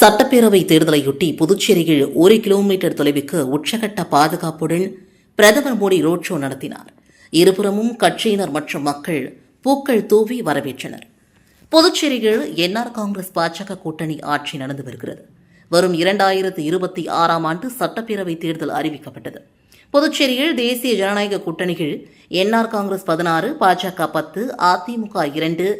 சட்டப்பேரவை தேர்தலையொட்டி புதுச்சேரியில் 1 கிலோமீட்டர் தொலைவுக்கு உச்சகட்ட பாதுகாப்புடன் பிரதமர் மோடி ரோட் ஷோ நடத்தினார். இருபுறமும் கட்சியினர் மற்றும் மக்கள் பூக்கள் தூவி வரவேற்றனர். புதுச்சேரியில் என்ஆர் காங்கிரஸ் பாஜக கூட்டணி ஆட்சி நடந்து வருகிறது. வரும் 2026ஆம் ஆண்டு சட்டப்பேரவை தேர்தல் அறிவிக்கப்பட்டது. புதுச்சேரியில் தேசிய ஜனநாயக கூட்டணிகள் என்ஆர் காங்கிரஸ் 16, பாஜக 10, அதிமுக 2,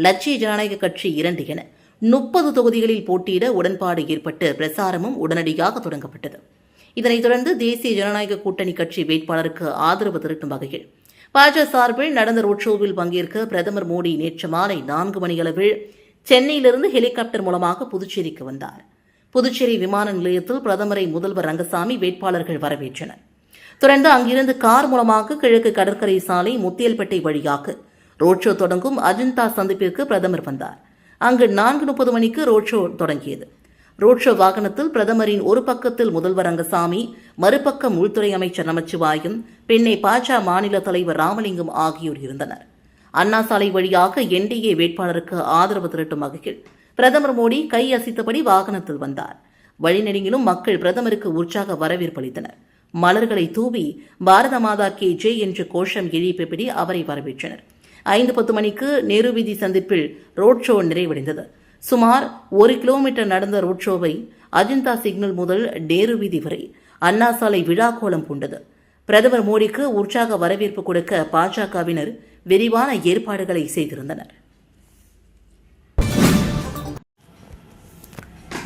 லட்சிய ஜனநாயக கட்சி 2 என 30 தொகுதிகளில் போட்டியிட உடன்பாடு ஏற்பட்டு பிரசாரமும் உடனடியாக தொடங்கப்பட்டது. இதனைத் தொடர்ந்து தேசிய ஜனநாயக கூட்டணி கட்சி வேட்பாளருக்கு ஆதரவு திரட்டும் வகையில் பாஜக சார்பில் நடந்த ரோட் ஷோவில் பங்கேற்க பிரதமர் மோடி நேற்று மாலை 4 மணியளவில் சென்னையிலிருந்து ஹெலிகாப்டர் மூலமாக புதுச்சேரிக்கு வந்தார். புதுச்சேரி விமான நிலையத்தில் பிரதமரை முதல்வர் ரங்கசாமி வேட்பாளர்கள் வரவேற்றனர். தொடர்ந்து அங்கிருந்து கார் மூலமாக கிழக்கு கடற்கரை சாலை முத்தியல்பேட்டை வழியாக ரோட் ஷோ தொடங்கும் அஜந்தா சந்திப்பிற்கு பிரதமர் வந்தார். அங்கு 4:30 மணிக்கு ரோட் ஷோ தொடங்கியது. ரோட் ஷோ வாகனத்தில் பிரதமரின் ஒரு பக்கத்தில் முதல்வர் ரங்கசாமி, மறுபக்கம் உள்துறை அமைச்சர் நமச்சிவாயம், பின்னே பாஜக மாநில தலைவர் ராமலிங்கம் ஆகியோர் இருந்தனர். அண்ணா சாலை வழியாக என்டிஏ வேட்பாளருக்கு ஆதரவு திரட்டும் வகையில் பிரதமர் மோடி கை அசைத்தபடி வாகனத்தில் வந்தார். வழிநெடுங்கிலும் மக்கள் பிரதமருக்கு உற்சாக வரவேற்பு அளித்தனர். மலர்களை தூவி பாரத மாதா கே ஜெய் என்று கோஷம் எழுப்பியபடி அவரை வரவேற்றனர். 5:10 மணிக்கு நேரு வீதி சந்திப்பில் ரோட் ஷோ நிறைவடைந்தது. சுமார் 1 கிலோமீட்டர் நடந்த ரோட் ஷோவை அஜந்தா சிக்னல் முதல் நேரு வீதி வரை அண்ணா சாலை விழா கோலம் பூண்டது. பிரதமர் மோடிக்கு உற்சாக வரவேற்பு கொடுக்க பாஜகவினர் விரிவான ஏற்பாடுகளை செய்திருந்தனர்.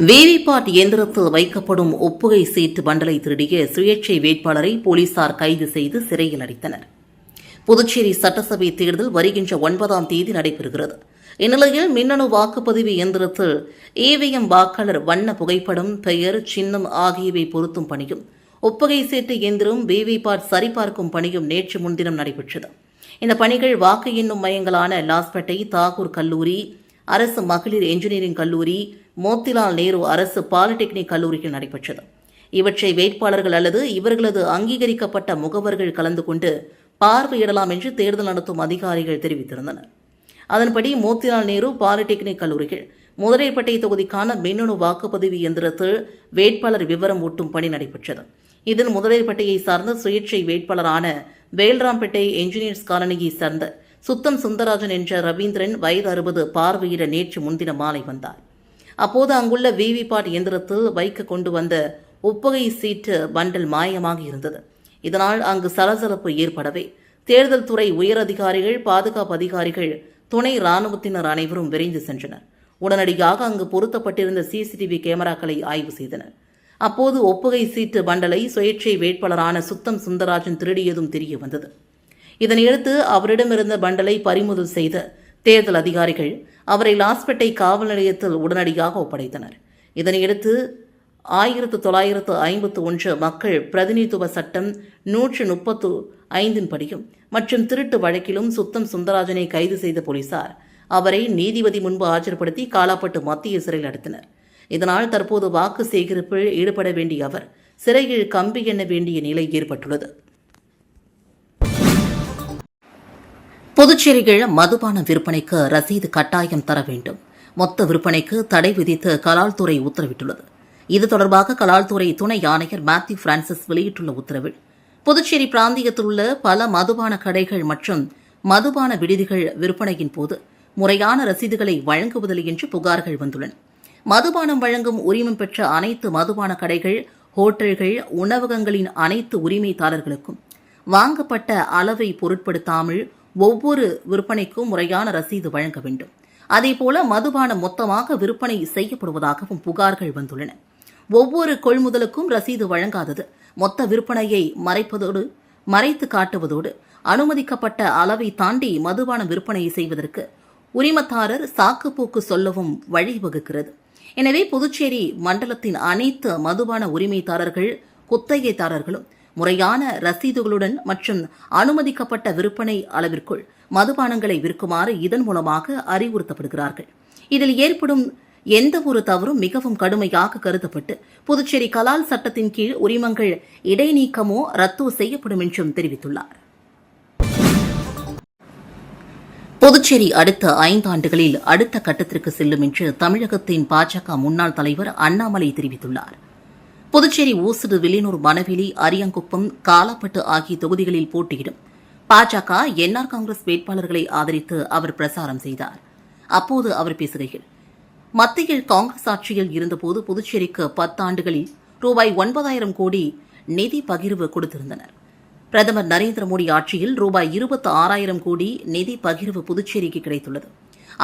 விவிபாட் இயந்திரத்தில் வைக்கப்படும் ஒப்புகை சீட்டு பண்டலை திருடிய சுயேட்சை வேட்பாளரை போலீசார் கைது செய்து சிறையில் அடைத்தனர். புதுச்சேரி சட்டசபை தேர்தல் வருகின்ற 9ஆம் தேதி நடைபெறுகிறது. இந்நிலையில் மின்னணு வாக்குப்பதிவு இயந்திரத்தில் இவிஎம் வாக்காளர் வண்ண புகைப்படம், பெயர், சின்னம் ஆகியவை பொருத்தும் பணியும், ஒப்புகை சீட்டு இயந்திரம் விவிபாட் சரிபார்க்கும் பணியும் நேற்று முன்தினம் நடைபெற்றது. இந்த பணிகள் வாக்கு எண்ணும் மையங்களான லாஸ்பேட்டை தாகூர் கல்லூரி, அரசு மகளிர் என்ஜினியரிங் கல்லூரி, மோத்திலால் நேரு அரசு பாலிடெக்னிக் கல்லூரியில் நடைபெற்றது. இவற்றை வேட்பாளர்கள் அல்லது இவர்களது அங்கீகரிக்கப்பட்ட முகவர்கள் கலந்து கொண்டு பார்வையிடலாம் என்று தேர்தல் நடத்தும் அதிகாரிகள் தெரிவித்திருந்தனர். அதன்படி மோத்திலால் நேரு பாலிடெக்னிக் கல்லூரிகள் முதலைப்பேட்டை தொகுதிக்கான மின்னணு வாக்குப்பதிவு இயந்திரத்தில் வேட்பாளர் விவரம் ஊட்டும் பணி நடைபெற்றது. இதில் முதலைப்பேட்டையை சார்ந்த சுயேட்சை வேட்பாளரான வேல்ராம்பேட்டை என்ஜினியர்ஸ் காலனியை சார்ந்த சுத்தம் சுந்தராஜன் என்ற ரவீந்திரன் வயது 60 பார்வையிட நேற்று முன்தினம் மாலை வந்தார். அப்போது அங்குள்ள விவிபாட் இயந்திரத்தில் வைக்க கொண்டு வந்த ஒப்புகை சீட்டு பண்டல் மாயமாக இருந்தது. இதனால் அங்கு சலசலப்பு ஏற்படவே தேர்தல் துறை உயர் அதிகாரிகள், பாதுகாப்பு அதிகாரிகள், துணை ராணுவத்தினர் அனைவரும் விரைந்து சென்றனர். உடனடியாக அங்கு பொருத்தப்பட்டிருந்த சிசிடிவி கேமராக்களை ஆய்வு செய்தனர். அப்போது ஒப்புகை சீட்டு பண்டலை சுயேட்சை வேட்பாளரான சுத்தம் சுந்தராஜன் திருடியதும் தெரிய வந்தது. இதனையடுத்து அவரிடமிருந்த பண்டலை பறிமுதல் செய்த தேர்தல் அதிகாரிகள் அவரை லாஸ்பேட்டை காவல் நிலையத்தில் உடனடியாக ஒப்படைத்தனர். இதனையடுத்து 1951 மக்கள் பிரதிநிதித்துவ சட்டம் 135 படியும் மற்றும் திருட்டு வழக்கிலும் சுத்தம் சுந்தராஜனை கைது செய்த போலீசார் அவரை நீதிபதி முன்பு ஆஜர்படுத்தி காலாப்பட்டு மத்திய சிறையில் அடைத்தனர். இதனால் தற்போது வாக்கு சேகரிப்பில் ஈடுபட வேண்டிய அவர் சிறையில் கம்பி எண்ண வேண்டிய நிலை ஏற்பட்டுள்ளது. புதுச்சேரியில் மதுபான விற்பனைக்கு ரசீது கட்டாயம் தர வேண்டும். மொத்த விற்பனைக்கு தடை விதித்து கலால்துறை உத்தரவிட்டுள்ளது. இது தொடர்பாக கலால்துறை துணை ஆணையர் மேத்யூ பிரான்சிஸ் வெளியிட்டுள்ள உத்தரவில் புதுச்சேரி பிராந்தியத்தில் உள்ள பல மதுபான கடைகள் மற்றும் மதுபான விடுதிகள் விற்பனையின் போது முறையான ரசீதுகளை வழங்குவதில்லை என்று புகார்கள் வந்துள்ளன. மதுபானம் வழங்கும் உரிமம் பெற்ற அனைத்து மதுபான கடைகள், ஹோட்டல்கள், உணவகங்களின் அனைத்து உரிமைதாரர்களுக்கும் வாங்கப்பட்ட அளவை பொருட்படுத்தாமல் ஒவ்வொரு விற்பனைக்கும் முறையான ரசீது வழங்க வேண்டும். அதேபோல மதுபானம் மொத்தமாக விற்பனை செய்யப்படுவதாகவும் புகார்கள் வந்துள்ளன. ஒவ்வொரு கொள்முதலுக்கும் ரசீது வழங்காதது மொத்த விற்பனையை மறைத்து காட்டுவதோடு அனுமதிக்கப்பட்ட அளவை தாண்டி மதுபான விற்பனையை செய்வதற்கு உரிமத்தாரர் சாக்குப்போக்கு சொல்லவும் வழிவகுக்கிறது. எனவே புதுச்சேரி மண்டலத்தின் அனைத்து மதுபான உரிமைதாரர்கள், குத்தகைதாரர்களும் முறையான ரசீதுகளுடன் மற்றும் அனுமதிக்கப்பட்ட விற்பனை அளவிற்குள் மதுபானங்களை விற்குமாறு இதன் மூலமாக அறிவுறுத்தப்படுகிறார்கள். இதில் ஏற்படும் எந்த ஒரு தவறும் மிகவும் கடுமையாக கருதப்பட்டு புதுச்சேரி கலால் சட்டத்தின் கீழ் உரிமங்கள் இடைநீக்கமோ ரத்து செய்யப்படும் என்றும் தெரிவித்துள்ளார். புதுச்சேரி அடுத்த 5 ஆண்டுகளில் அடுத்த கட்டத்திற்கு செல்லும் என்று தமிழகத்தின் பாஜக முன்னாள் தலைவர் அண்ணாமலை தெரிவித்துள்ளார். புதுச்சேரி ஊசுடு, வில்லியனூர், மணவெளி, அரியாங்குப்பம், காலாப்பட்டு ஆகிய தொகுதிகளில் போட்டியிடும் பாஜக என்ஆர் காங்கிரஸ் வேட்பாளர்களை ஆதரித்து அவர் பிரசாரம் செய்தார். அப்போது அவர் பேசுகையில், மத்தியில் காங்கிரஸ் ஆட்சியில் இருந்தபோது புதுச்சேரிக்கு 10 ஆண்டுகளில் ரூபாய் 9,000 கோடி நிதி பகிர்வு கொடுத்திருந்தனர். பிரதமர் நரேந்திர மோடி ஆட்சியில் ரூபாய் 26,000 கோடி நிதி பகிர்வு புதுச்சேரிக்கு கிடைத்துள்ளது.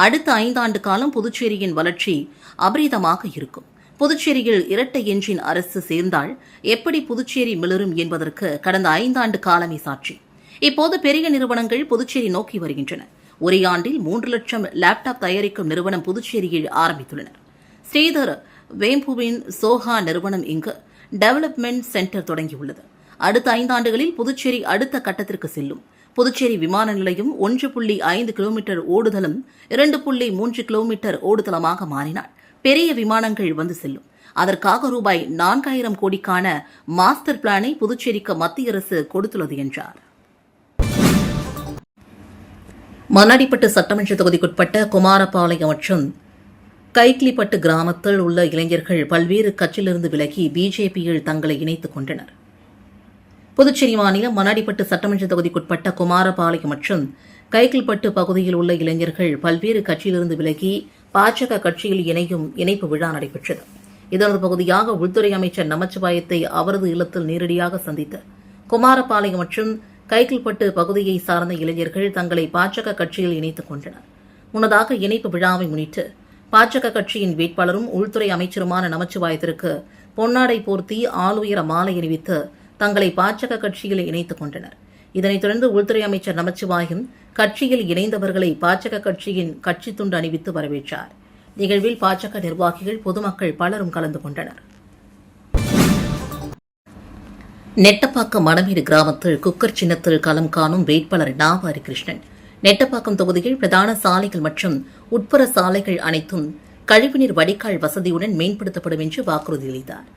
அடுத்த 5 ஆண்டு காலம் புதுச்சேரியின் வளர்ச்சி அபரிதமாக இருக்கும். புதுச்சேரியில் இரட்டை என்ஜின் அரசு சேர்ந்தால் எப்படி புதுச்சேரி மிளரும் என்பதற்கு கடந்த 5 ஆண்டு காலமே சாட்சி. இப்போது பெரிய நிறுவனங்கள் புதுச்சேரி நோக்கி வருகின்றன. ஒரே ஆண்டில் 3 லட்சம் லேப்டாப் தயாரிக்கும் நிறுவனம் புதுச்சேரியில் ஆரம்பித்துள்ளனர். ஸ்ரீதர் வேம்புவின் சோஹா நிறுவனம் இங்கு டெவலப்மெண்ட் சென்டர் தொடங்கியுள்ளது. அடுத்த 5 ஆண்டுகளில் புதுச்சேரி அடுத்த கட்டத்திற்கு செல்லும். புதுச்சேரி விமான நிலையம் 1.5 கிலோமீட்டர் ஓடுதளம் 2.3 கிலோமீட்டர் ஓடுதளமாக மாறினால் பெரிய விமானங்கள் வந்து செல்லும். அதற்காக ரூபாய் 4,000 கோடிக்கான மாஸ்டர் பிளானை புதுச்சேரிக்கு மத்திய அரசு கொடுத்துள்ளது என்றார். மண்ணாடிப்பட்டு சட்டமன்ற தொகுதிக்குட்பட்ட குமாரபாளையம் மற்றும் கைக்லிப்பட்டு கிராமத்தில் உள்ள இளைஞர்கள் பல்வேறு கட்சியிலிருந்து விலகி பிஜேபியில் தங்களை இணைத்துக் கொண்டனர். புதுச்சேரி மாநிலம் மண்ணாடிப்பட்டு சட்டமன்ற தொகுதிக்குட்பட்ட குமாரபாளையம் மற்றும் கைக்கில்பட்டு பகுதியில் உள்ள இளைஞர்கள் பல்வேறு கட்சியிலிருந்து விலகி பாஜக கட்சியில் இணையும் இணைப்பு விழா நடைபெற்றது. இதனது பகுதியாக உள்துறை அமைச்சர் நமச்சிவாயத்தை அவரது இல்லத்தில் நேரடியாக சந்தித்து குமாரபாளையம் மற்றும் கைக்கில்பட்டு பகுதியை சார்ந்த இளைஞர்கள் தங்களை பாஜக கட்சியில் இணைத்துக் கொண்டனர். முன்னதாக இணைப்பு விழாவை முன்னிட்டு பாஜக கட்சியின் வேட்பாளரும் உள்துறை அமைச்சருமான நமச்சிவாயத்திற்கு பொன்னாடை போர்த்தி ஆளுயர மாலை அணிவித்து தங்களை பாஜக கட்சியில் இணைத்துக் கொண்டனர். இதனைத் தொடர்ந்து உள்துறை அமைச்சர் நமச்சிவாயம் கட்சியில் இணைந்தவர்களை பாஜக கட்சியின் கட்சி துண்டு அணிவித்து வரவேற்றார். நிகழ்வில் பாஜக நிர்வாகிகள், பொதுமக்கள் பலரும் கலந்து கொண்டனர். நெட்டப்பாக்கம் மணமேடு கிராமத்தில் குக்கர் சின்னத்தில் களம் காணும் வேட்பாளர் நாவாரி கிருஷ்ணன் நெட்டப்பாக்கம் தொகுதியில் பிரதான சாலைகள் மற்றும் உட்புற சாலைகள் அனைத்தும் கழிவுநீர் வடிகால் வசதியுடன் மேம்படுத்தப்படும் என்று வாக்குறுதி அளித்தார்.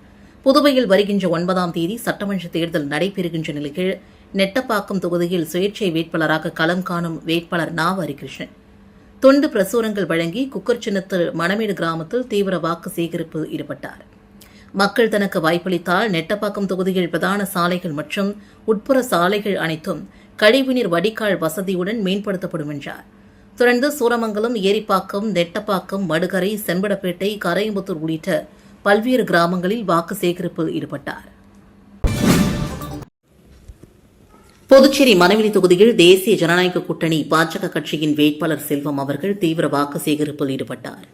புதுவையில் வருகின்ற 9ஆம் தேதி சட்டமன்ற தேர்தல் நடைபெறுகின்ற நிலையில் நெட்டப்பாக்கம் தொகுதியில் சுயேட்சை வேட்பாளராக களம் காணும் வேட்பாளர் நாவாரி கிருஷ்ணன் துண்டு பிரசுரங்கள் வழங்கி குக்கர் சின்னத்தில் மணமேடு கிராமத்தில் தீவிர வாக்கு சேகரிப்பில் ஈடுபட்டார். மக்கள் தனக்கு வாய்ப்பளித்தால் நெட்டப்பாக்கம் தொகுதியில் பிரதான சாலைகள் மற்றும் உட்புற சாலைகள் அனைத்தும் கழிவுநீர் வடிகால் வசதியுடன் மேம்படுத்தப்படும் என்றார். தொடர்ந்து சூரமங்கலம், ஏரிப்பாக்கம், நெட்டப்பாக்கம், மடுகரை, செம்படப்பேட்டை, கரையம்புத்தூர் உள்ளிட்ட பல்வேறு கிராமங்களில் வாக்கு சேகரிப்பில் ஈடுபட்டார். புதுச்சேரி மணவெளி தொகுதியில் தேசிய ஜனநாயக கூட்டணி பாஜக கட்சியின் வேட்பாளர் செல்வம் அவர்கள் தீவிர வாக்கு சேகரிப்பில் ஈடுபட்டார்.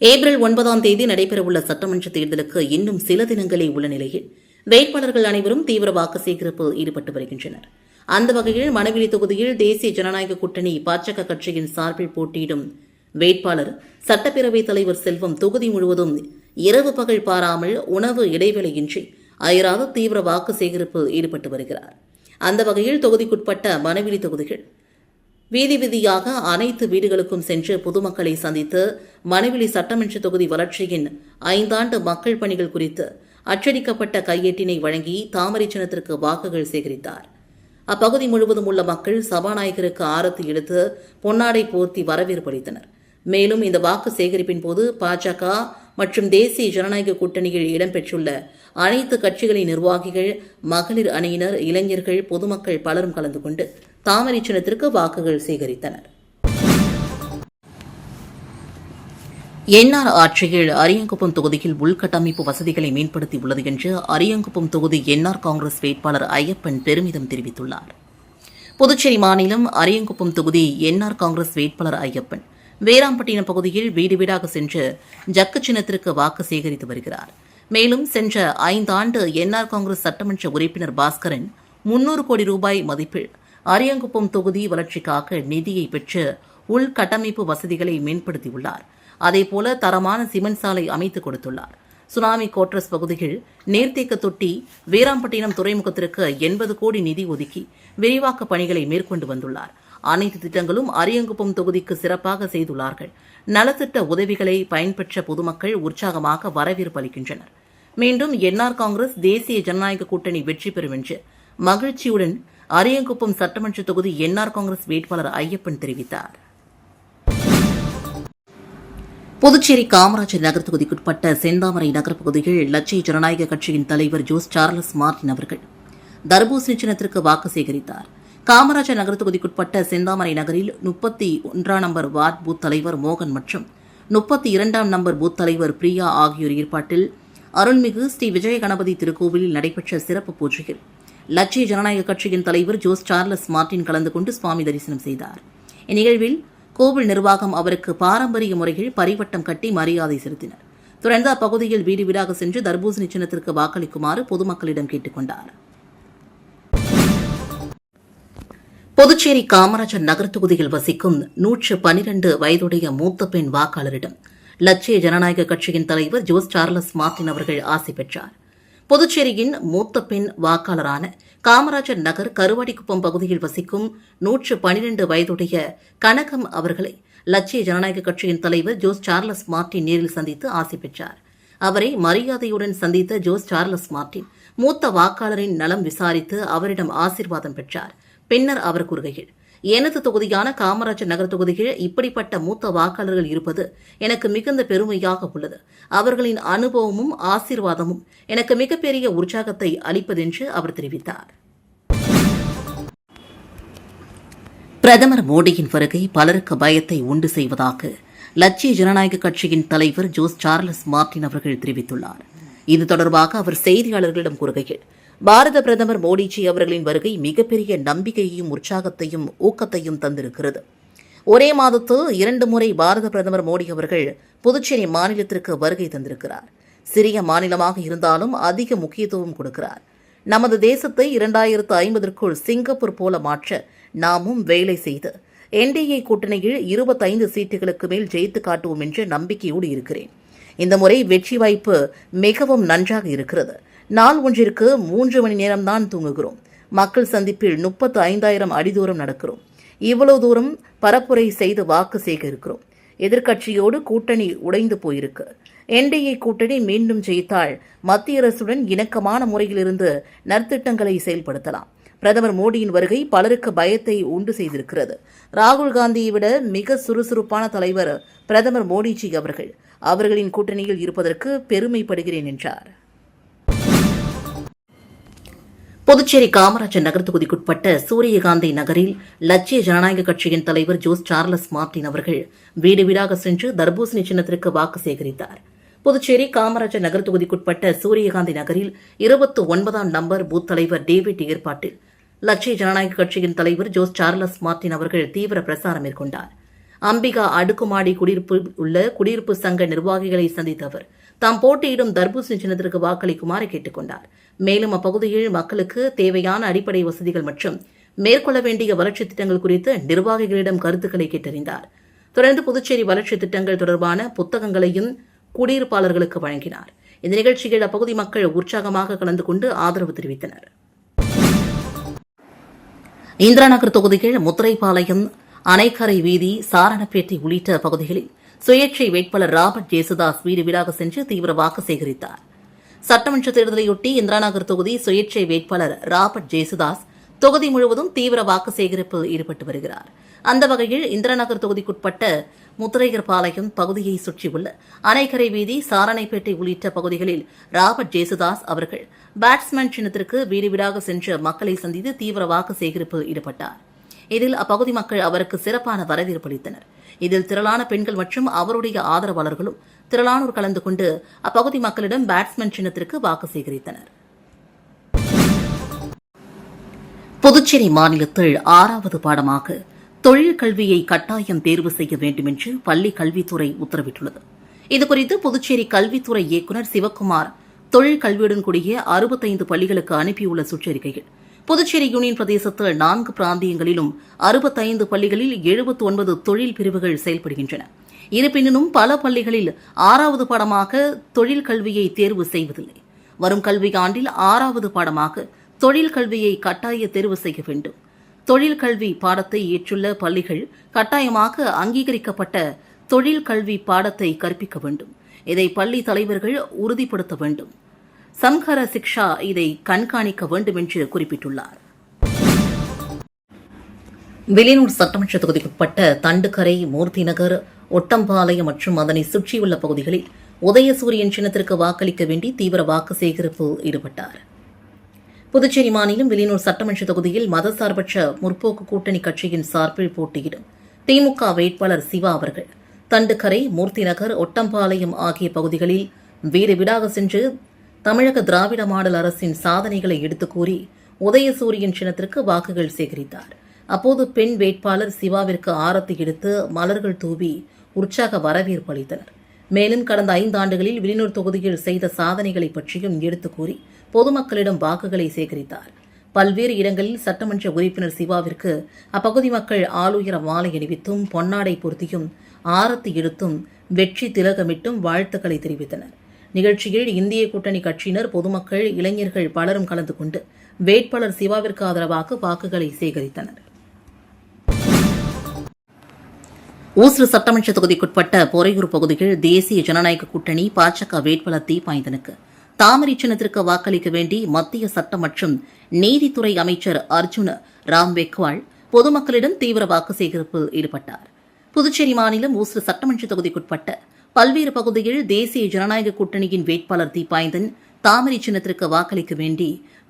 ஏப்ரல் 9ஆம் தேதி நடைபெறவுள்ள சட்டமன்ற தேர்தலுக்கு இன்னும் சில தினங்களே உள்ள நிலையில் வேட்பாளர்கள் அனைவரும் தீவிர வாக்கு சேகரிப்பில் ஈடுபட்டு வருகின்றனர். அந்த வகையில் மணவெளி தொகுதியில் தேசிய ஜனநாயக கூட்டணி பாஜக கட்சியின் சார்பில் போட்டியிடும் வேட்பாளர் சட்டப்பேரவைத் தலைவர் செல்வம் தொகுதி முழுவதும் இரவு பகல் பாராமல் உணவு இடைவேளையின்றி அயராத தீவிர வாக்கு சேகரிப்பில் ஈடுபட்டு வருகிறார். அந்த வகையில் தொகுதிக்குட்பட்ட மணவெளி தொகுதிகள் வீதி வீதியாக அனைத்து வீடுகளுக்கும் சென்று பொதுமக்களை சந்தித்து மணவெளி சட்டமன்ற தொகுதி வளர்ச்சியின் 5 ஆண்டு மக்கள் பணிகள் குறித்து அச்சடிக்கப்பட்ட கையேட்டினை வழங்கி தாமரை சின்னத்திற்கு வாக்குகள் சேகரித்தார். அப்பகுதி முழுவதும் உள்ள மக்கள் சபாநாயகருக்கு ஆரத்தி எடுத்து பொன்னாடை போர்த்தி வரவேற்பு அளித்தனர். மேலும் இந்த வாக்கு சேகரிப்பின் போது பாஜக மற்றும் தேசிய ஜனநாயக கூட்டணியில் இடம்பெற்றுள்ள அனைத்து கட்சிகளின் நிர்வாகிகள், மகளிர் அணியினர், இளைஞர்கள், பொதுமக்கள் பலரும் கலந்து கொண்டு தாமரை சின்னத்திற்கு வாக்குகள் சேகரித்தனர். என்ஆர் ஆட்சியில் அரியாங்குப்பம் தொகுதியில் உள்கட்டமைப்பு வசதிகளை மேம்படுத்தியுள்ளது என்று அரியாங்குப்பம் தொகுதி என்ஆர் காங்கிரஸ் வேட்பாளர் ஐயப்பன் பெருமிதம் தெரிவித்துள்ளார். புதுச்சேரி மாநிலம் அரியாங்குப்பம் தொகுதி என்ஆர் காங்கிரஸ் வேட்பாளர் ஐயப்பன் வேராம்பட்டினம் பகுதியில் வீடு வீடாக சென்று ஜக்கு சின்னத்திற்கு வாக்கு சேகரித்து வருகிறார். மேலும் சென்ற 5 ஆண்டு என்ஆர் காங்கிரஸ் சட்டமன்ற உறுப்பினர் பாஸ்கரன் 300 கோடி ரூபாய் மதிப்பில் அரியாங்குப்பம் தொகுதி வளர்ச்சிக்காக நிதியை பெற்று உள்கட்டமைப்பு வசதிகளை மேம்படுத்தியுள்ளார். அதேபோல தரமான சிமெண்ட் சாலை அமைத்துக் கொடுத்துள்ளார். சுனாமி கோட்ரஸ் பகுதியில் நீர்த்தேக்க தொட்டி, வீராம்பட்டினம் துறைமுகத்திற்கு 80 கோடி நிதி ஒதுக்கி விரிவாக்க பணிகளை மேற்கொண்டு வந்துள்ளார். அனைத்து திட்டங்களும் அரியாங்குப்பம் தொகுதிக்கு சிறப்பாக செய்துள்ளார்கள். நலத்திட்ட உதவிகளை பயன்பெற்ற பொதுமக்கள் உற்சாகமாக வரவேற்பு அளிக்கின்றனர். மீண்டும் என்ஆர் காங்கிரஸ் தேசிய ஜனநாயக கூட்டணி வெற்றி பெறும் என்று மகிழ்ச்சியுடன் அரியங்குப்பம் சட்டமன்ற தொகுதி என்ஆர் காங்கிரஸ் வேட்பாளர் ஐயப்பன் தெரிவித்தார். புதுச்சேரி காமராஜர் நகர் தொகுதிக்குட்பட்ட செந்தாமரை நகர் பகுதியில் லட்சிய ஜனநாயக கட்சியின் தலைவர் ஜோஸ் சார்லஸ் மார்டின் அவர்கள் தர்பூசணி சின்னத்திற்கு வாக்கு சேகரித்தார். காமராஜர் நகர் தொகுதிக்குட்பட்ட செந்தாமரை நகரில் 31 நம்பர் வார்டு பூத் தலைவர் மோகன் மற்றும் 32 நம்பர் பூத் தலைவர் பிரியா ஆகியோர் ஏற்பாட்டில் அருள்மிகு ஸ்ரீ விஜய கணபதி திருக்கோவிலில் நடைபெற்ற சிறப்பு பூஜையில் லட்சிய ஜனநாயக கட்சியின் தலைவர் ஜோஸ் சார்லஸ் மார்டின் கலந்து கொண்டு சுவாமி தரிசனம் செய்தார். இந்நிகழ்வில் கோவில் நிர்வாகம் அவருக்கு பாரம்பரிய முறையில் பரிவட்டம் கட்டி மரியாதை செலுத்தினர். தொடர்ந்து அப்பகுதியில் வீடு வீடாக சென்று தர்பூசணி சின்னத்திற்கு வாக்களிக்குமாறு பொதுமக்களிடம் கேட்டுக் கொண்டார். புதுச்சேரி காமராஜர் நகர் தொகுதியில் வசிக்கும் 112 வயதுடைய மூத்த பெண் வாக்காளரிடம் லட்சிய ஜனநாயக கட்சியின் தலைவர் ஜோஸ் சார்லஸ் மார்டின் அவர்கள் ஆசி பெற்றார். புதுச்சேரியின் மூத்த பெண் வாக்காளரான காமராஜர் நகர் கருவாடிக்குப்பம் பகுதியில் வசிக்கும் 112 வயதுடைய கனகம் அவர்களை லட்சிய ஜனநாயக கட்சியின் தலைவர் ஜோஸ் சார்லஸ் மார்டின் நேரில் சந்தித்து ஆசி பெற்றார். அவரை மரியாதையுடன் சந்தித்த ஜோஸ் சார்லஸ் மார்டின் மூத்த வாக்காளரின் நலம் விசாரித்து அவரிடம் ஆசீர்வாதம் பெற்றார். பின்னர் அவர் கூறுகையில், எனது தொகுதியான காமராஜர் நகர் தொகுதியில் இப்படிப்பட்ட மூத்த வாக்காளர்கள் இருப்பது எனக்கு மிகுந்த பெருமையாக உள்ளது. அவர்களின் அனுபவமும் ஆசீர்வாதமும் எனக்கு மிகப்பெரிய உற்சாகத்தை அளிப்பதென்று அவர் தெரிவித்தார். பிரதமர் மோடியின் வருகை பலருக்கு பயத்தை உண்டு செய்வதாக லட்சிய ஜனநாயக கட்சியின் தலைவர் ஜோஸ் சார்லஸ் மார்டின் அவர்கள் தெரிவித்துள்ளார். இது தொடர்பாக அவர் செய்தியாளர்களிடம் கூறுகையில், பாரத பிரதமர் மோடிஜி அவர்களின் வருகை மிகப்பெரிய நம்பிக்கையையும் உற்சாகத்தையும் ஊக்கத்தையும் தந்திருக்கிறது. ஒரே மாதத்தில் 2 முறை பாரத பிரதமர் மோடி அவர்கள் புதுச்சேரி மாநிலத்திற்கு வருகை தந்திருக்கிறார். சிறிய மாநிலமாக இருந்தாலும் அதிக முக்கியத்துவம் கொடுக்கிறார். நமது தேசத்தை 2050ற்குள் சிங்கப்பூர் போல மாற்ற நாமும் வேலை செய்து என்டிஏ கூட்டணியில் 25 சீட்டுகளுக்கு மேல் ஜெயித்து காட்டுவோம் என்ற நம்பிக்கையோடு இருக்கிறேன். இந்த முறை வெற்றி வாய்ப்பு மிகவும் நன்றாக இருக்கிறது. நாள் ஒன்றிற்கு 3 மணி நேரம்தான் தூங்குகிறோம். மக்கள் சந்திப்பில் 35,000 அடி தூரம் நடக்கிறோம். இவ்வளவு தூரம் பரப்புரை செய்து வாக்கு சேகரிக்கிறோம். எதிர்க்கட்சியோடு கூட்டணி உடைந்து போயிருக்கு. என்டிஏ கூட்டணி மீண்டும் ஜெயித்தால் மத்திய அரசுடன் இணக்கமான முறையிலிருந்து நற்திட்டங்களை செயல்படுத்தலாம். பிரதமர் மோடியின் வருகை பலருக்கு பயத்தை உண்டு செய்திருக்கிறது. ராகுல் காந்தியை விட மிக சுறுசுறுப்பான தலைவர் பிரதமர் மோடிஜி அவர்கள். அவர்களின் கூட்டணியில் இருப்பதற்கு பெருமைப்படுகிறேன் என்றார். புதுச்சேரி காமராஜர் நகர் தொகுதிக்குட்பட்ட சூரியகாந்தி நகரில் லட்சிய ஜனநாயக கட்சியின் தலைவர் ஜோஸ் சார்லஸ் மார்டின் அவர்கள் வீடு வீடாக சென்று தர்பூசணி சின்னத்திற்கு வாக்கு சேகரித்தார். புதுச்சேரி காமராஜர் நகர் தொகுதிக்குட்பட்ட சூரியகாந்தி நகரில் 29 நம்பர் பூத் தலைவர் டேவிட் ஏற்பாட்டில் லட்சிய ஜனநாயக கட்சியின் தலைவர் ஜோஸ் சார்லஸ் மார்டின் அவர்கள் தீவிர பிரசாரம் மேற்கொண்டார். அம்பிகா அடுக்குமாடி குடியிருப்பில் உள்ள குடியிருப்பு சங்க நிர்வாகிகளை சந்தித்த அவர் தாம் போட்டியிடும் தர்பூசணி சின்னத்திற்கு வாக்களிக்குமாறு கேட்டுக் கொண்டார். மேலும் அப்பகுதியில் மக்களுக்கு தேவையான அடிப்படை வசதிகள் மற்றும் மேற்கொள்ள வேண்டிய வளர்ச்சித் திட்டங்கள் குறித்து நிர்வாகிகளிடம் கருத்துக்களை கேட்டறிந்தார். தொடர்ந்து புதுச்சேரி வளர்ச்சித் திட்டங்கள் தொடர்பான புத்தகங்களையும் குடியிருப்பாளர்களுக்கு வழங்கினார். இந்த நிகழ்ச்சியில் அப்பகுதி மக்கள் உற்சாகமாக கலந்து கொண்டு ஆதரவு தெரிவித்தனர். இந்திரா நகர் தொகுதியில் முத்திரைப்பாளையம், அணைக்கரை வீதி, சாரணப்பேட்டை உள்ளிட்ட பகுதிகளில் சுயேட்சை வேட்பாளர் ராபர்ட் ஜேசுதாஸ் வீடு வீடாக சென்று தீவிர வாக்கு சேகரித்தார். சட்டமன்ற தேர்தலையொட்டி இந்திராநகர் தொகுதி சுயேட்சை வேட்பாளர் ராபர்ட் ஜேசுதாஸ் தொகுதி முழுவதும் தீவிர வாக்கு சேகரிப்பில் ஈடுபட்டு வருகிறார். அந்த வகையில் இந்திராநகர் தொகுதிக்குட்பட்ட முத்திரையர்பாளையம் பகுதியை சுற்றியுள்ள அணைக்கரை வீதி, சாரணைப்பேட்டை உள்ளிட்ட பகுதிகளில் ராபர்ட் ஜேசுதாஸ் அவர்கள் பேட்ஸ்மேன் சின்னத்திற்கு வீடு வீடாக சென்று மக்களை சந்தித்து தீவிர வாக்கு சேகரிப்பில் ஈடுபட்டார். இதில் அப்பகுதி மக்கள் அவருக்கு சிறப்பான வரவேற்பு அளித்தனர். இதில் திரளான பெண்கள் மற்றும் அவருடைய ஆதரவாளர்களும் திரளானோர் கலந்து கொண்டு அப்பகுதி மக்களிடம் பேட்ஸ்மேன் சின்னத்திற்கு வாக்கு சேகரித்தனர். புதுச்சேரி மாநிலத்தில் 6வது பாடமாக தொழில் கல்வியை கட்டாயம் தேர்வு செய்ய வேண்டும் என்று பள்ளி கல்வித்துறை உத்தரவிட்டுள்ளது. இதுகுறித்து புதுச்சேரி கல்வித்துறை இயக்குநர் சிவக்குமார் தொழில் கல்வியுடன் கூடிய 65 பள்ளிகளுக்கு அனுப்பியுள்ள சுற்றறிக்கையில், புதுச்சேரி யூனியன் பிரதேசத்தில் 4 பிராந்தியங்களிலும் 65 பள்ளிகளில் 79 தொழில் பிரிவுகள் செயல்படுகின்றன. இருப்பினும் பல பள்ளிகளில் 6வது பாடமாக தொழில் கல்வியை தேர்வு செய்வதில்லை. வரும் கல்வியாண்டில் 6வது பாடமாக தொழில் கல்வியை கட்டாய தேர்வு செய்ய வேண்டும். தொழில் கல்வி பாடத்தை ஏற்றுள்ள பள்ளிகள் கட்டாயமாக அங்கீகரிக்கப்பட்ட தொழில் கல்வி பாடத்தை கற்பிக்க வேண்டும். இதை பள்ளி தலைவர்கள் உறுதிப்படுத்த வேண்டும். சம்ஹர சிக்ஷா இதை கண்காணிக்க வேண்டும் என்று குறிப்பிட்டுள்ளார். வில்லியனூர் சட்டமன்ற தொகுதிக்குட்பட்ட தண்டுக்கரை, மூர்த்தி நகர், ஒட்டம்பாளையம் மற்றும் அதனை சுற்றியுள்ள பகுதிகளில் உதயசூரியன் சின்னத்திற்கு வாக்களிக்க வேண்டி தீவிர வாக்கு சேகரிப்பில் ஈடுபட்டார். புதுச்சேரி மாநிலம் வில்லியனூர் சட்டமன்ற தொகுதியில் மதசார்பற்ற முற்போக்கு கூட்டணி கட்சியின் சார்பில் போட்டியிடும் திமுக வேட்பாளர் சிவா அவர்கள் தண்டுக்கரை, மூர்த்தி நகர், ஒட்டம்பாளையம் ஆகிய பகுதிகளில் வீடு வீடாக சென்று தமிழக திராவிட மாடல் அரசின் சாதனைகளை எடுத்துக் கூறி உதயசூரியன் சின்னத்திற்கு வாக்குகள் சேகரித்தார். அப்போது பெண் வேட்பாளர் சிவாவிற்கு ஆரத்தி எடுத்து மலர்கள் தூவி உற்சாக வரவேற்பு அளித்தனர். மேலும் கடந்த 5 ஆண்டுகளில் வில்லியனூர் தொகுதியில் செய்த சாதனைகளை பற்றியும் எடுத்துக் கூறி பொதுமக்களிடம் வாக்குகளை சேகரித்தார். பல்வேறு இடங்களில் சட்டமன்ற உறுப்பினர் சிவாவிற்கு அப்பகுதி மக்கள் ஆளுயர மாலை அணிவித்தும் பொன்னாடை பொருத்தியும் ஆரத்தி எடுத்தும் வெற்றி திலகமிட்டும் வாழ்த்துக்களை தெரிவித்தனர். நிகழ்ச்சியில் இந்திய கூட்டணி கட்சியினர், பொதுமக்கள், இளைஞர்கள் பலரும் கலந்து கொண்டு வேட்பாளர் சிவாவிற்கு ஆதரவாக வாக்குகளை சேகரித்தனர். ஊசூர் சட்டமன்ற தொகுதிக்குட்பட்ட பொறையூர் பகுதியில் தேசிய ஜனநாயக கூட்டணி பாஜக வேட்பாளர் தீபாய்ந்தனுக்கு தாமரை சின்னத்திற்கு வாக்களிக்க வேண்டி மத்திய சட்டம் மற்றும் நீதித்துறை அமைச்சர் அர்ஜுன் ராம் மெக்வால் பொதுமக்களிடம் தீவிர வாக்கு சேகரிப்பில் ஈடுபட்டார். புதுச்சேரி மாநிலம் ஊசூர் சட்டமன்ற தொகுதிக்குட்பட்ட பல்வேறு பகுதியில் தேசிய ஜனநாயக கூட்டணியின் வேட்பாளர் தீபாய்ந்தன் தாமரை சின்னத்திற்கு வாக்களிக்க வேண்டி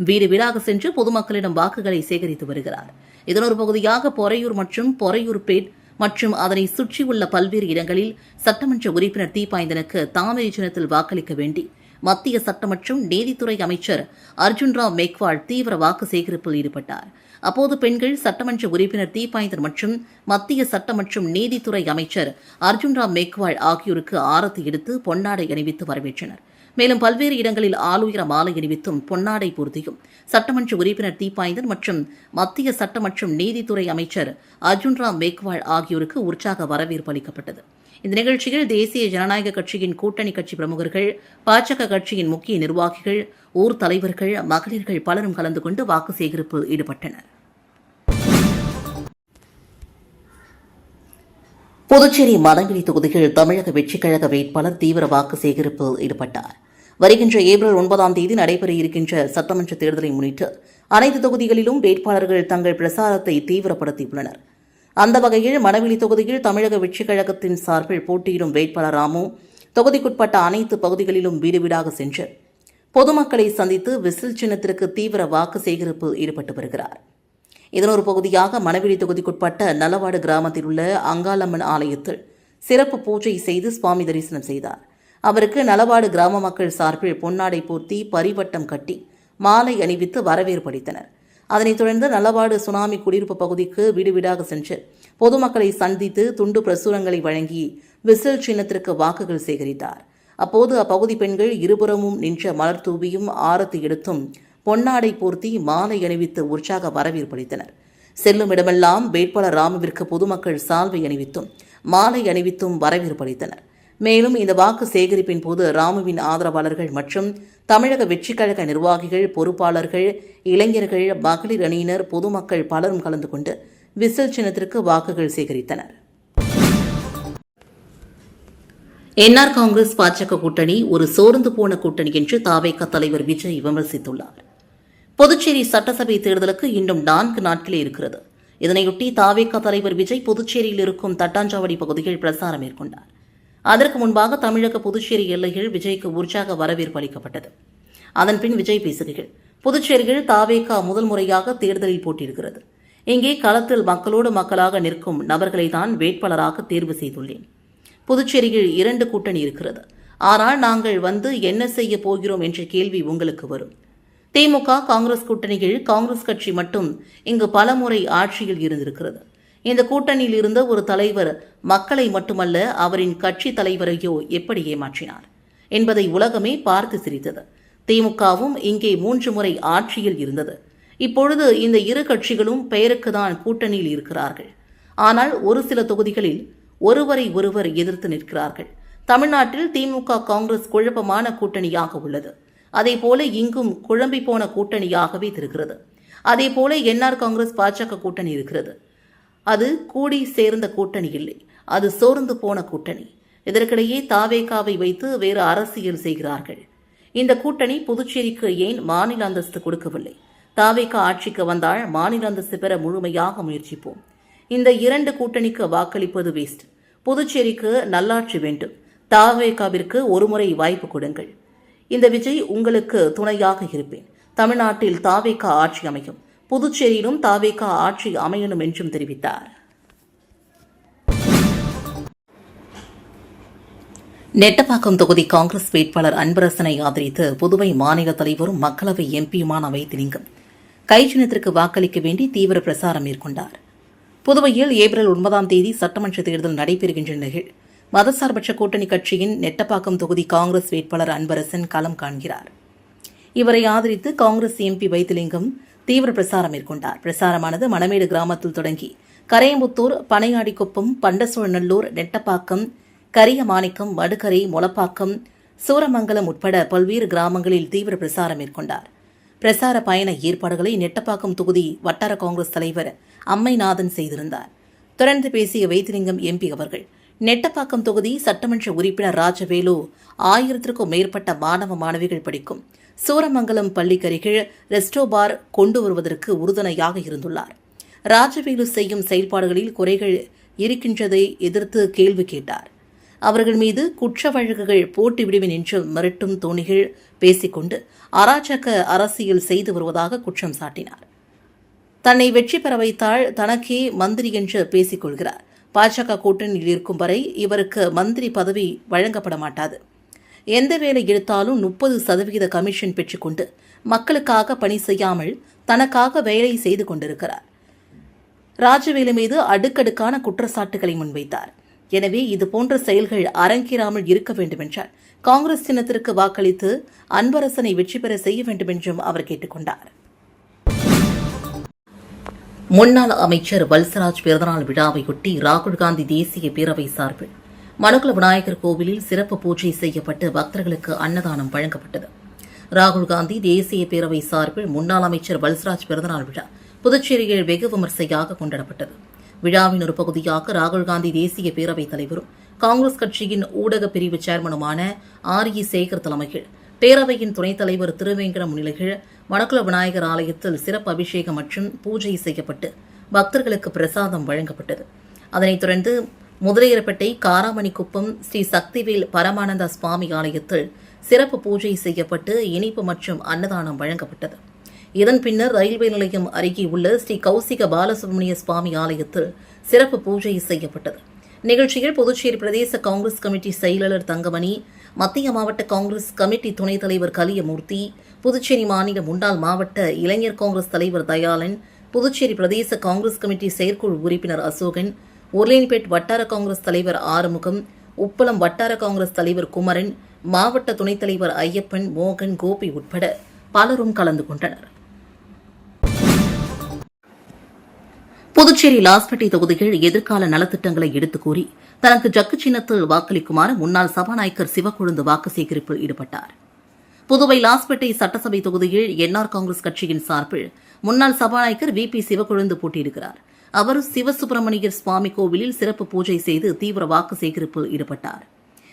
வீடு வீடாக சென்று பொதுமக்களிடம் வாக்குகளை சேகரித்து வருகிறார். இதன் ஒரு பகுதியாக பொறையூர் மற்றும் பொறையூர்பேட் மற்றும் அதனை சுற்றியுள்ள பல்வேறு இடங்களில் சட்டமன்ற உறுப்பினர் தீபாய்ந்தனுக்கு தாமரை சின்னத்தில் வாக்களிக்க வேண்டி மத்திய சட்டம் மற்றும் நீதித்துறை அமைச்சர் அர்ஜுன் ராம் மெக்வால் தீவிர வாக்கு சேகரிப்பில் ஈடுபட்டார். அப்போது பெண்கள் சட்டமன்ற உறுப்பினர் தீபாய்ந்தன் மற்றும் மத்திய சட்டம் மற்றும் நீதித்துறை அமைச்சர் அர்ஜுன் ராம் மெக்வால் ஆகியோருக்கு ஆரத்தி எடுத்து பொன்னாடை அணிவித்து வரவேற்றனர். மேலும் பல்வேறு இடங்களில் ஆளுயர மாலை அணிவித்தும் பொன்னாடை பூர்த்தியும் சட்டமன்ற உறுப்பினர் தீபாய்ந்தன் மற்றும் மத்திய சட்ட மற்றும் நீதித்துறை அமைச்சர் அர்ஜுன் ராம் மெக்வால் ஆகியோருக்கு உற்சாக வரவேற்பு அளிக்கப்பட்டது. இந்த நிகழ்ச்சியில் தேசிய ஜனநாயக கட்சியின் கூட்டணி கட்சி பிரமுகர்கள், பாஜக கட்சியின் முக்கிய நிர்வாகிகள், ஊர் தலைவர்கள், மகளிர்கள் பலரும் கலந்து கொண்டு வாக்கு சேகரிப்பில் ஈடுபட்டனர். புதுச்சேரி மணவெளி தொகுதியில் தமிழக வெற்றிக் கழக வேட்பாளர் தீவிர வாக்கு சேகரிப்பில் ஈடுபட்டார். வருகின்ற ஏப்ரல் 9ஆம் தேதி நடைபெற இருக்கின்ற சட்டமன்ற தேர்தலை முன்னிட்டு அனைத்து தொகுதிகளிலும் வேட்பாளர்கள் தங்கள் பிரசாரத்தை தீவிரப்படுத்தியுள்ளனர். அந்த வகையில் மணவெளி தொகுதியில் தமிழக வெற்றிக் கழகத்தின் சார்பில் போட்டியிடும் வேட்பாளர் ராமு தொகுதிக்குட்பட்ட அனைத்து பகுதிகளிலும் வீடு வீடாக சென்று பொதுமக்களை சந்தித்து விசில் சின்னத்திற்கு தீவிர வாக்கு சேகரிப்பில் ஈடுபட்டு வருகிறார். இதன் ஒரு பகுதியாக மணவெளி தொகுதிக்குட்பட்ட நல்லவாடு கிராமத்தில் உள்ள அங்காளம்மன் ஆலயத்தில் சிறப்பு பூஜை செய்து சுவாமி தரிசனம் செய்தார். அவருக்கு நலவாடு கிராம மக்கள் சார்பில் பொன்னாடை போர்த்தி பரிவட்டம் கட்டி மாலை அணிவித்து வரவேற்பு அளித்தனர். அதனைத் தொடர்ந்து நல்லவாடு சுனாமி குடியிருப்பு பகுதிக்கு வீடு வீடாக சென்று பொதுமக்களை சந்தித்து துண்டு பிரசுரங்களை வழங்கி விசில் சின்னத்திற்கு வாக்குகள் சேகரித்தார். அப்போது அப்பகுதி பெண்கள் இருபுறமும் நின்ற மலர் தூவியும் ஆரத்தி எடுத்தும் பொன்னாடை போர்த்தி மாலை அணிவித்து உற்சாக வரவேற்பு அளித்தனர். செல்லும் இடமெல்லாம் வேட்பாளர் ராமுவிற்கு பொதுமக்கள் சால்வை அணிவித்தும் மாலை அணிவித்தும் வரவேற்பு அளித்தனர். மேலும் இந்த வாக்கு சேகரிப்பின் போது ராமுவின் ஆதரவாளர்கள் மற்றும் தமிழக வெற்றிக் கழக நிர்வாகிகள், பொறுப்பாளர்கள், இளைஞர்கள், மகளிர் அணியினர், பொதுமக்கள் பலரும் கலந்து கொண்டு விசில் சின்னத்திற்கு வாக்குகள் சேகரித்தனர். என்ஆர் காங்கிரஸ் பாஜக கூட்டணி ஒரு சோர்ந்து போன கூட்டணி என்று தாவேகா தலைவர் விஜய் விமர்சித்துள்ளார். புதுச்சேரி சட்டசபை தேர்தலுக்கு இன்னும் 4 நாட்களே இருக்கிறது. இதனையொட்டி தாவேகா தலைவர் விஜய் புதுச்சேரியில் இருக்கும் தட்டாஞ்சாவடி பகுதியில் பிரசாரம் மேற்கொண்டார். அதற்கு முன்பாக தமிழக புதுச்சேரி எல்லையில் விஜய்க்கு உற்சாக வரவேற்பு அளிக்கப்பட்டது. அதன்பின் விஜய் பேசுகையில், புதுச்சேரியில் தாவேகா முதல் முறையாக தேர்தலில் போட்டியிடுகிறது. இங்கே களத்தில் மக்களோடு மக்களாக நிற்கும் நபர்களை தான் வேட்பாளராக தேர்வு செய்துள்ளேன். புதுச்சேரியில் 2 கூட்டணி இருக்கிறது. ஆனால் நாங்கள் வந்து என்ன செய்ய போகிறோம் என்ற கேள்வி உங்களுக்கு வரும். திமுக காங்கிரஸ் கூட்டணியில் காங்கிரஸ் கட்சி மட்டும் இங்கு பலமுறை ஆட்சியில் இருந்திருக்கிறது. இந்த கூட்டணியில் இருந்த ஒரு தலைவர் மக்களை மட்டுமல்ல, அவரின் கட்சி தலைவரையோ எப்படி ஏமாற்றினார் என்பதை உலகமே பார்த்து சிரித்தது. திமுகவும் இங்கே 3 முறை ஆட்சியில் இருந்தது. இப்பொழுது இந்த 2 கட்சிகளும் பெயருக்கு தான் கூட்டணியில் இருக்கிறார்கள். ஆனால் ஒரு சில தொகுதிகளில் ஒருவரை ஒருவர் எதிர்த்து நிற்கிறார்கள். தமிழ்நாட்டில் திமுக காங்கிரஸ் குழப்பமான கூட்டணியாக உள்ளது. அதேபோல இங்கும் குழம்பி போன கூட்டணியாகவே இருக்கிறது. அதேபோல என்ஆர் காங்கிரஸ் பாஜக கூட்டணி இருக்கிறது. அது கூடி சேர்ந்த கூட்டணி இல்லை, அது சோர்ந்து போன கூட்டணி. இதற்கிடையே தாவேகாவை வைத்து வேறு அரசியல் செய்கிறார்கள். இந்த கூட்டணி புதுச்சேரிக்கு ஏன் மாநில அந்தஸ்து கொடுக்கவில்லை? தாவேகா ஆட்சிக்கு வந்தால் மாநில அந்தஸ்து பெற முழுமையாக முயற்சிப்போம். இந்த 2 கூட்டணிக்கு வாக்களிப்பது வேஸ்ட். புதுச்சேரிக்கு நல்லாட்சி வேண்டும். தாவேகாவிற்கு ஒருமுறை வாய்ப்பு கொடுங்கள். இந்த விஜய் உங்களுக்கு துணையாக இருப்பேன். தமிழ்நாட்டில் தாவேகா ஆட்சி அமையும். புதுச்சேரியிலும் தாவேகா ஆட்சி அமையணும் என்றும் தெரிவித்தார். நெட்டப்பாக்கம் தொகுதி காங்கிரஸ் வேட்பாளர் அன்பரசனை ஆதரித்து புதுவை மாநில தலைவரும் மக்களவை எம்பியுமான வைத்திலிங்கம் கைச்சின்னத்திற்கு வாக்களிக்க வேண்டி தீவிர பிரசாரம் மேற்கொண்டார். புதுவையில் ஏப்ரல் 9ஆம் தேதி சட்டமன்ற தேர்தல் நடைபெறுகின்ற நிலையில் மதசார்பற்ற கூட்டணி கட்சியின் நெட்டப்பாக்கம் தொகுதி காங்கிரஸ் வேட்பாளர் அன்பரசன் களம் காண்கிறார். இவரை ஆதரித்து காங்கிரஸ் எம்பி வைத்திலிங்கம் தீவிர பிரசாரம் மேற்கொண்டார். பிரசாரமானது மணமேடு கிராமத்தில் தொடங்கி கரையம்புத்தூர், பனையாடிக்குப்பம், பண்டசோழநல்லூர், நெட்டப்பாக்கம், கரியமாணிக்கம், வடுகரை, மொளப்பாக்கம், சூரமங்கலம் உட்பட பல்வேறு கிராமங்களில் தீவிர பிரசாரம் மேற்கொண்டார். பிரசார பயண ஏற்பாடுகளை நெட்டப்பாக்கம் தொகுதி வட்டார காங்கிரஸ் தலைவர் அம்மைநாதன் செய்திருந்தார். தொடர்ந்து பேசிய வைத்திலிங்கம் எம்பி அவர்கள், நெட்டப்பாக்கம் தொகுதி சட்டமன்ற உறுப்பினர் ராஜவேலு 1000க்கும் மேற்பட்ட மாணவ மாணவிகள் படிக்கும் சூரமங்கலம் பள்ளிக்கருகில் ரெஸ்டோ பார் கொண்டு வருவதற்கு உறுதுணையாக இருந்துள்ளார். ராஜவேலு செய்யும் செயல்பாடுகளில் குறைகள் இருக்கின்றதை எதிர்த்து கேள்வி கேட்டார். அவர்கள் மீது குற்ற வழக்குகள் போட்டு விடுவேன் என்று மிரட்டும் தோணிகள் பேசிக்கொண்டு அராஜக அரசியல் செய்து வருவதாக குற்றம் சாட்டினார். தன்னை வெற்றி பெற வைத்தால் தனக்கே மந்திரி என்று பேசிக் கொள்கிறார். பாஜக கூட்டணியில் இருக்கும் வரை இவருக்கு மந்திரி பதவி வழங்கப்பட மாட்டாது. எந்த வேலை எடுத்தாலும் 30% கமிஷன் பெற்றுக்கொண்டு மக்களுக்காக பணி செய்யாமல் தனக்காக வேலை செய்து கொண்டிருக்கிறார். ராஜவேலு மீது அடுக்கடுக்கான குற்றச்சாட்டுகளை முன்வைத்தார். எனவே இதுபோன்ற செயல்கள் அரங்கேறாமல் இருக்க வேண்டுமென்றால் காங்கிரஸ் சின்னத்திற்கு வாக்களித்து அன்பரசனை வெற்றி பெற செய்ய வேண்டும் என்றும் அவர் கேட்டுக் கொண்டார். முன்னாள் அமைச்சர் வல்சராஜ் பிறந்தநாள் விழாவையொட்டி ராகுல் காந்தி தேசிய பேரவை சார்பில் மணக்குள விநாயகர் கோவிலில் சிறப்பு பூஜை செய்யப்பட்டு பக்தர்களுக்கு அன்னதானம் வழங்கப்பட்டது. ராகுல் காந்தி தேசிய பேரவை சார்பில் முன்னாள் அமைச்சர் வல்சராஜ் பிறந்தநாள் விழா புதுச்சேரியில் வெகு விமர்சையாக கொண்டாடப்பட்டது. விழாவின் ஒரு பகுதியாக ராகுல் காந்தி தேசிய பேரவைத் தலைவரும் காங்கிரஸ் கட்சியின் ஊடக பிரிவு சேர்மனுமான ஆர்.இ. சேகர் தலைமையில் பேரவையின் துணைத் தலைவர் திருவேங்கடம் முன்னிலையில் மணக்குள விநாயகர் ஆலயத்தில் சிறப்பு அபிஷேகம் மற்றும் பூஜை செய்யப்பட்டு பக்தர்களுக்கு பிரசாதம் வழங்கப்பட்டது. அதனைத் தொடர்ந்து முதலியரப்பேட்டை காராமணிக்குப்பம் ஸ்ரீ சக்திவேல் பரமானந்த சுவாமி ஆலயத்தில் சிறப்பு பூஜை செய்யப்பட்டு இனிப்பு மற்றும் அன்னதானம் வழங்கப்பட்டது. இதன் பின்னர் ரயில்வே நிலையம் அருகே உள்ள ஸ்ரீ கௌசிக பாலசுப்ரமணிய சுவாமி ஆலயத்தில் சிறப்பு பூஜை செய்யப்பட்டது. நிகழ்ச்சியில் புதுச்சேரி பிரதேச காங்கிரஸ் கமிட்டி செயலாளர் தங்கமணி, மத்திய மாவட்ட காங்கிரஸ் கமிட்டி துணைத் தலைவர் கலியமூர்த்தி, புதுச்சேரி மாநில முன்னாள் மாவட்ட இளைஞர் காங்கிரஸ் தலைவர் தயாளன், புதுச்சேரி பிரதேச காங்கிரஸ் கமிட்டி செயற்குழு உறுப்பினர் அசோகன், உருளையன்பேட் வட்டார காங்கிரஸ் தலைவர் ஆறுமுகம், உப்பளம் வட்டார காங்கிரஸ் தலைவர் குமரன், மாவட்ட துணைத் தலைவர் ஐயப்பன், மோகன், கோபி உட்பட பலரும் கலந்து கொண்டனர். புதுச்சேரி லாஸ்பேட்டை தொகுதியில் எதிர்கால நலத்திட்டங்களை எடுத்துக் கூறி தனக்கு ஜக்கு சின்னத்தில் வாக்களிக்குமாறு முன்னாள் சபாநாயகர் சிவக்கொழுந்து வாக்கு சேகரிப்பில் ஈடுபட்டார். புதுவை லாஸ்பேட்டை சட்டசபை தொகுதியில் என்ஆர் காங்கிரஸ் கட்சியின் சார்பில் முன்னாள் சபாநாயகர் வி.பி. சிவக்கொழுந்து போட்டியிடுகிறார். அவர் சிவசுப்பிரமணியர் சுவாமி கோவிலில் சிறப்பு பூஜை செய்து தீவிர வாக்கு சேகரிப்பில் ஈடுபட்டார்.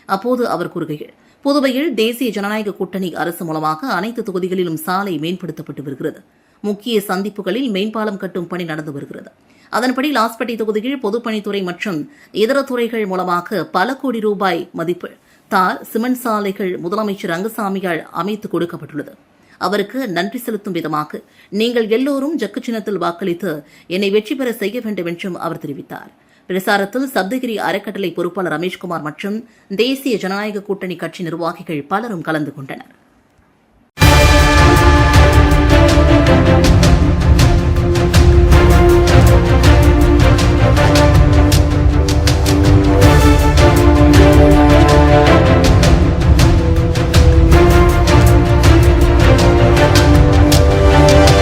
அப்போது அவர் கூறுகையில், புதுவையில் தேசிய ஜனநாயக கூட்டணி அரசு மூலமாக அனைத்து தொகுதிகளிலும் சாலை மேம்படுத்தப்பட்டு வருகிறது. முக்கிய சந்திப்புகளில் மேம்பாலம் கட்டும் பணி நடந்து வருகிறது. அதன்படி லாஸ்பேட்டை தொகுதியில் பொதுப்பணித்துறை மற்றும் இதர துறைகள் மூலமாக பல கோடி ரூபாய் மதிப்பில் தார், சிமெண்ட் சாலைகள் முதலமைச்சர் ரங்கசாமியால் அமைத்து கொடுக்கப்பட்டுள்ளது. அவருக்கு நன்றி செலுத்தும் விதமாக நீங்கள் எல்லோரும் ஜக்கு சின்னத்தில் வாக்களித்து என்னை வெற்றி பெற செய்ய வேண்டும் என்றும் அவர் தெரிவித்தார். பிரசாரத்தில் சப்தகிரி அறக்கட்டளை பொறுப்பாளர் ரமேஷ்குமார் மற்றும் தேசிய ஜனநாயக கூட்டணி கட்சி நிர்வாகிகள் பலரும் கலந்து கொண்டனர்.